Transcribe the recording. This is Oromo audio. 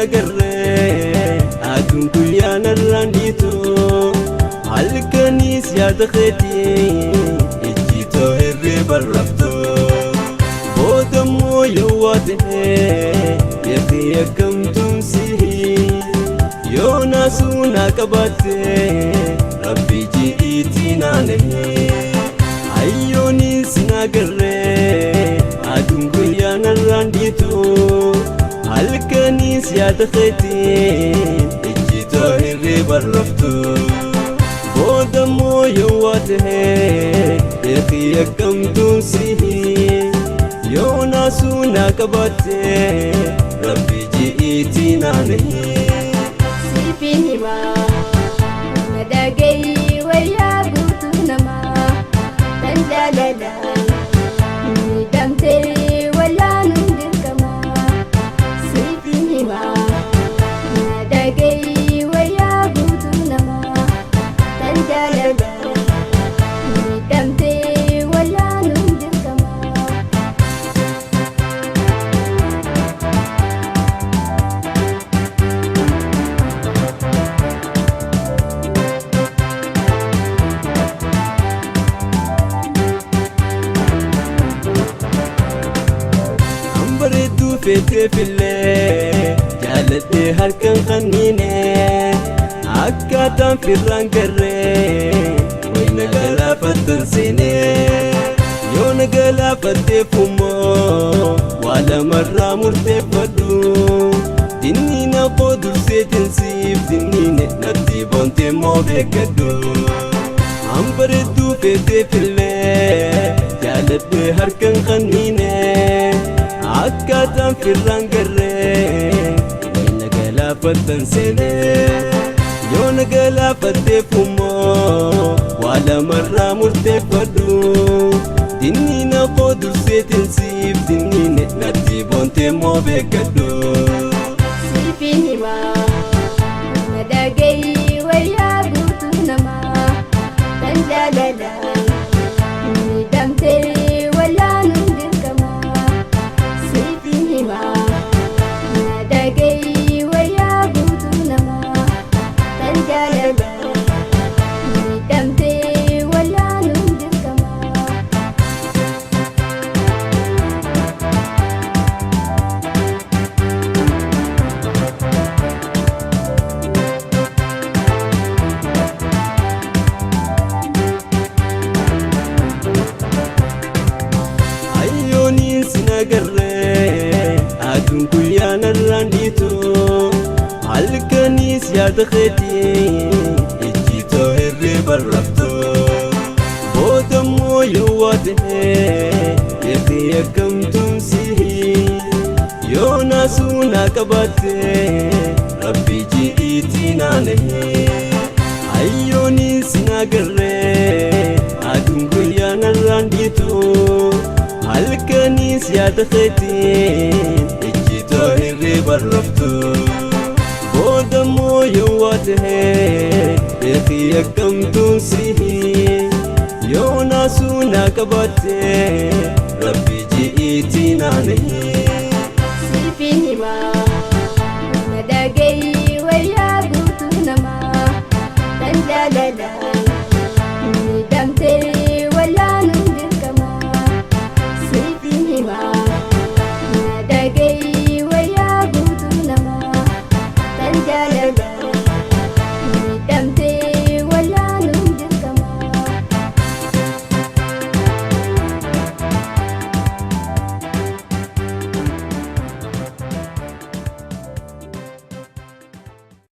agarree aduun guyyaa narraan dhiitu halkanis yaada keetii ijjitoo hirriba raftu boodammoo yoo waa ta'ee beekii akkamtuun sihii yoo naasuu naa qabaattee rabbii ji'iitii naanahee ayyoonis nagarree aduun guyyaa narraan dhiitu halkanis yaada keetii ijjitoo hirriba raftu boodammoo yoo waa ta'ee beekii akkamtuun sihii yoo naasuu naa qabaattee rabbii ji'iitii naanahee siifin himaa madagayii wayyaa guutuu namaa tan jaaladhaan miidhamtee wallaanuun dirqamaa siifin himaa madagayii wayyaa guutuu namaa tan jaaladhaan miidhamtee wallaanuun dirqamaa bareedduu feetee fillee jaaladhee harkaan qanniinee akkaataan firraan garree wayna galaafattan seenee yoo na galaafatteefummoo waa lamarraa murteeffadhu dinniina koo durseetiin siif dinniine natti boontee moo beekadhu bareedduu feetee fillee jaaladhee harkaan qanniinee akkaataan firraan garree wayna galaafattan seenee yoo na galaafatteefummoo waa lamarraa murteeffadhu dinniina koo durseetiin siif dinniine natti boontee moo beekadhu siifin himaa madagayii wayyaa guutuu namaa tan jaaladhaan miidhamtee wallaanuun dirqamaa siifin himaa madagayii wayyaa guutuu namaa tan jaaladhaan miidhamtee wallaanuun dirqamaa ayyoonis nagarree aduun guyyaa narraan dhiitu halkanis yaada keetii ijjitoo hirriba raftu boodammoo yoo waa ta'ee beekii akkamtuun sihii yoo naasuu naa qabaattee rabbii ji'iitii naanahee ayyoonis nagarree aduun guyyaa narraan dhiitu halkanis yaada keetii ijjitoo hirriba raftu boodammoo yoo waa ta'ee beekii akkamtuun sihii yoo naasuu naa qabaattee rabbii ji'iitii naanahee siifin himaa madagayii wayyaa guutuu namaa tan jaaladhaan